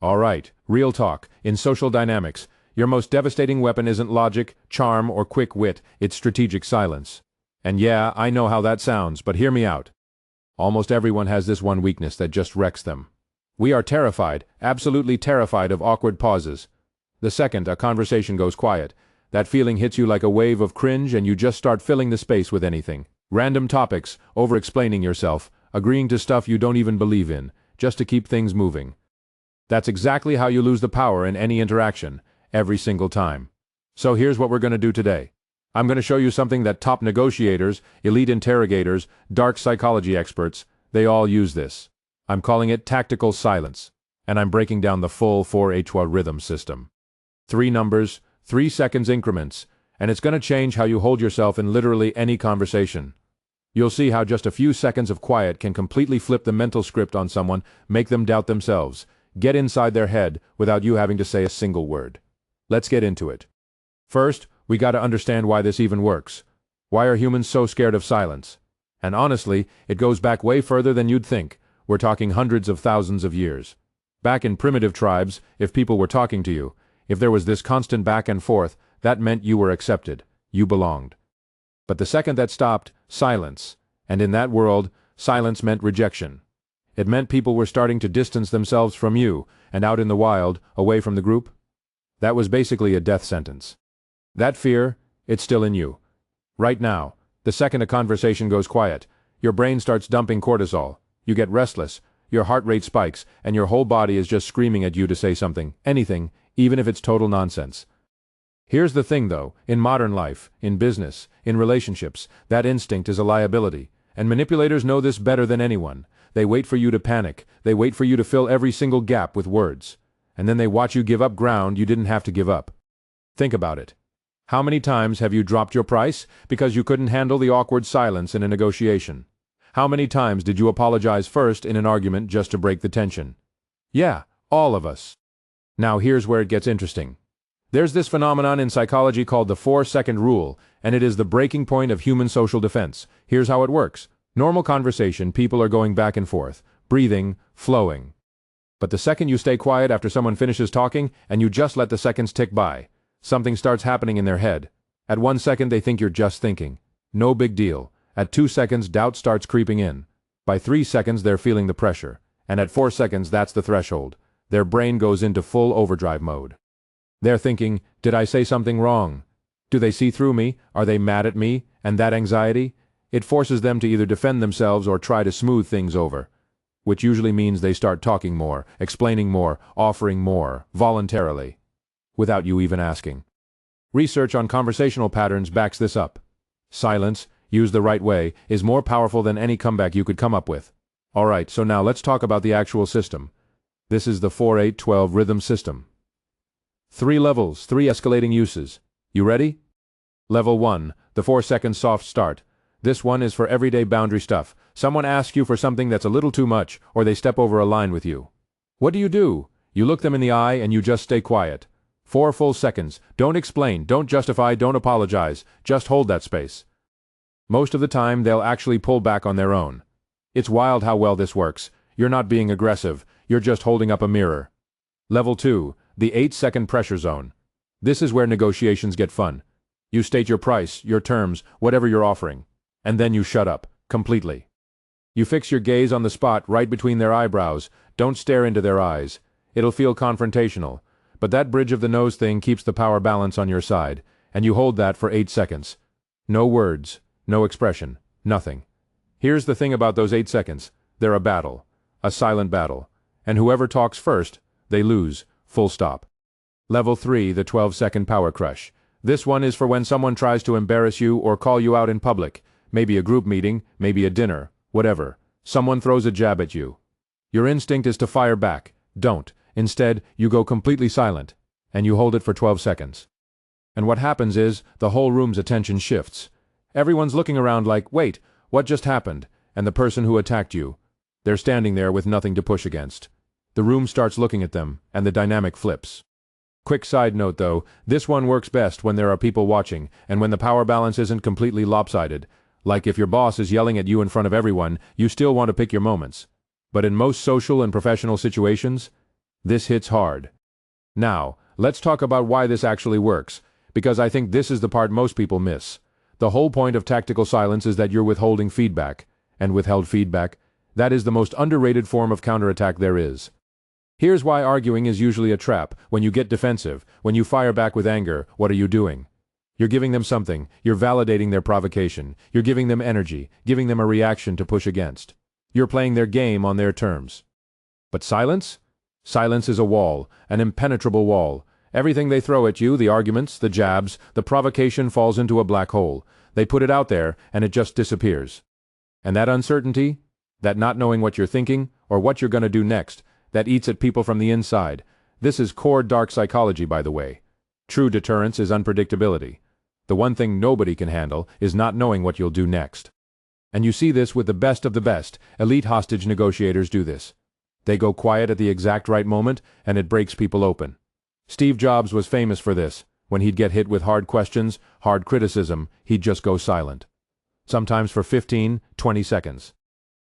All right, real talk. In social dynamics, your most devastating weapon isn't logic, charm, or quick wit, it's strategic silence. And yeah, I know how that sounds, but hear me out. Almost everyone has this one weakness that just wrecks them. We are terrified, absolutely terrified of awkward pauses. The second a conversation goes quiet, that feeling hits you like a wave of cringe and you just start filling the space with anything. Random topics, over-explaining yourself, agreeing to stuff you don't even believe in, just to keep things moving. That's exactly how you lose the power in any interaction, every single time. So here's what we're going to do today. I'm going to show you something that top negotiators, elite interrogators, dark psychology experts, they all use this. I'm calling it tactical silence, and I'm breaking down the full 4-HWA rhythm system. 3 numbers, 3 seconds increments, and it's going to change how you hold yourself in literally any conversation. You'll see how just a few seconds of quiet can completely flip the mental script on someone, make them doubt themselves, get inside their head without you having to say a single word. Let's get into it. First, we gotta understand why this even works. Why are humans so scared of silence? And honestly, it goes back way further than you'd think. We're talking hundreds of thousands of years. Back in primitive tribes, if people were talking to you, if there was this constant back and forth, that meant you were accepted, you belonged. But the second that stopped, silence. And in that world, silence meant rejection. It meant people were starting to distance themselves from you, and out in the wild, away from the group. That was basically a death sentence. That fear, it's still in you. Right now, the second a conversation goes quiet, your brain starts dumping cortisol, you get restless, your heart rate spikes, and your whole body is just screaming at you to say something, anything, even if it's total nonsense. Here's the thing though, in modern life, in business, in relationships, that instinct is a liability, and manipulators know this better than anyone. They wait for you to panic, they wait for you to fill every single gap with words, and then they watch you give up ground you didn't have to give up. Think about it. How many times have you dropped your price because you couldn't handle the awkward silence in a negotiation? How many times did you apologize first in an argument just to break the tension? Yeah, all of us. Now here's where it gets interesting. There's this phenomenon in psychology called the 4-second rule, and it is the breaking point of human social defense. Here's how it works. Normal conversation, people are going back and forth, breathing, flowing. But the second you stay quiet after someone finishes talking and you just let the seconds tick by, something starts happening in their head. At 1 second they think you're just thinking. No big deal. At 2 seconds doubt starts creeping in. By 3 seconds they're feeling the pressure. And at 4 seconds that's the threshold. Their brain goes into full overdrive mode. They're thinking, did I say something wrong? Do they see through me? Are they mad at me? And that anxiety? It forces them to either defend themselves or try to smooth things over. Which usually means they start talking more, explaining more, offering more, voluntarily. Without you even asking. Research on conversational patterns backs this up. Silence, used the right way, is more powerful than any comeback you could come up with. Alright, so now let's talk about the actual system. This is the 4-8-12 rhythm system. 3 levels, 3 escalating uses. You ready? Level 1, the 4-second soft start. This one is for everyday boundary stuff. Someone asks you for something that's a little too much, or they step over a line with you. What do? You look them in the eye and you just stay quiet. 4 full seconds. Don't explain, don't justify, don't apologize. Just hold that space. Most of the time, they'll actually pull back on their own. It's wild how well this works. You're not being aggressive. You're just holding up a mirror. Level 2, the 8-second pressure zone. This is where negotiations get fun. You state your price, your terms, whatever you're offering. And then you shut up, completely. You fix your gaze on the spot right between their eyebrows. Don't stare into their eyes. It'll feel confrontational. But that bridge of the nose thing keeps the power balance on your side, and you hold that for 8 seconds. No words, no expression, nothing. Here's the thing about those 8 seconds. They're a battle. A silent battle. And whoever talks first, they lose, full stop. Level 3, the 12-second power crush. This one is for when someone tries to embarrass you or call you out in public. Maybe a group meeting, maybe a dinner, whatever. Someone throws a jab at you. Your instinct is to fire back. Don't. Instead, you go completely silent, and you hold it for 12 seconds. And what happens is, the whole room's attention shifts. Everyone's looking around like, wait, what just happened? And the person who attacked you, they're standing there with nothing to push against. The room starts looking at them, and the dynamic flips. Quick side note though, this one works best when there are people watching, and when the power balance isn't completely lopsided. Like if your boss is yelling at you in front of everyone, you still want to pick your moments. But in most social and professional situations, This hits hard. Now, let's talk about why this actually works, because I think this is the part most people miss. The whole point of tactical silence is that you're withholding feedback, and withheld feedback, that is the most underrated form of counterattack there is. Here's why arguing is usually a trap. When you get defensive, when you fire back with anger, what are you doing? You're giving them something, you're validating their provocation, you're giving them energy, giving them a reaction to push against. You're playing their game on their terms. But silence? Silence is a wall, an impenetrable wall. Everything they throw at you, the arguments, the jabs, the provocation falls into a black hole. They put it out there, and it just disappears. And that uncertainty, that not knowing what you're thinking, or what you're going to do next, that eats at people from the inside. This is core dark psychology, by the way. True deterrence is unpredictability. The one thing nobody can handle is not knowing what you'll do next. And you see this with the best of the best. Elite hostage negotiators do this. They go quiet at the exact right moment, and it breaks people open. Steve Jobs was famous for this. When he'd get hit with hard questions, hard criticism, he'd just go silent. Sometimes for 15, 20 seconds.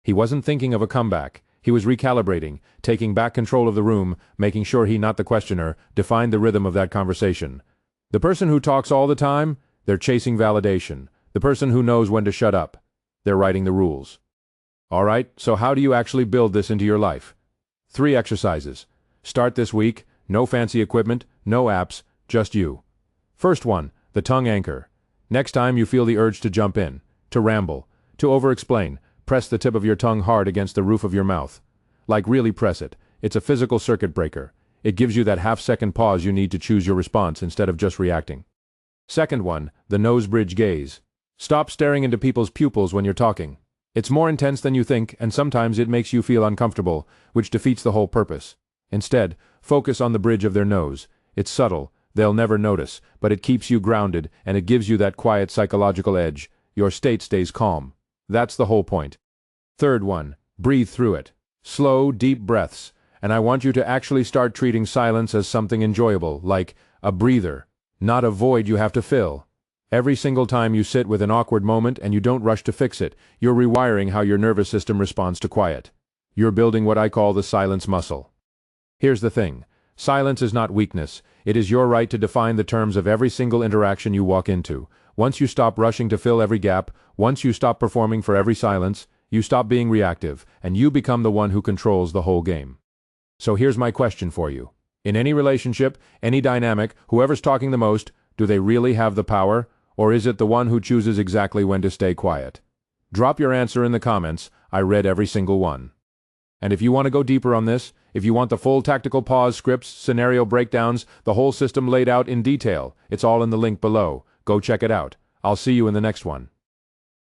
He wasn't thinking of a comeback. He was recalibrating, taking back control of the room, making sure he, not the questioner, defined the rhythm of that conversation. The person who talks all the time, they're chasing validation. The person who knows when to shut up, they're writing the rules. All right, so how do you actually build this into your life? 3 exercises. Start this week, no fancy equipment, no apps, just you. First one, the tongue anchor. Next time you feel the urge to jump in, to ramble, to over-explain, press the tip of your tongue hard against the roof of your mouth. Like really press it. It's a physical circuit breaker. It gives you that half-second pause you need to choose your response instead of just reacting. Second one, the nose bridge gaze. Stop staring into people's pupils when you're talking. It's more intense than you think, and sometimes it makes you feel uncomfortable, which defeats the whole purpose. Instead, focus on the bridge of their nose. It's subtle, they'll never notice, but it keeps you grounded, and it gives you that quiet psychological edge. Your state stays calm. That's the whole point. Third one, breathe through it. Slow, deep breaths, and I want you to actually start treating silence as something enjoyable, like a breather, not a void you have to fill. Every single time you sit with an awkward moment and you don't rush to fix it, you're rewiring how your nervous system responds to quiet. You're building what I call the silence muscle. Here's the thing. Silence is not weakness. It is your right to define the terms of every single interaction you walk into. Once you stop rushing to fill every gap, once you stop performing for every silence, you stop being reactive, and you become the one who controls the whole game. So here's my question for you. In any relationship, any dynamic, whoever's talking the most, do they really have the power, or is it the one who chooses exactly when to stay quiet? Drop your answer in the comments. I read every single one. And if you want to go deeper on this, if you want the full tactical pause scripts, scenario breakdowns, the whole system laid out in detail, it's all in the link below. Go check it out. I'll see you in the next one.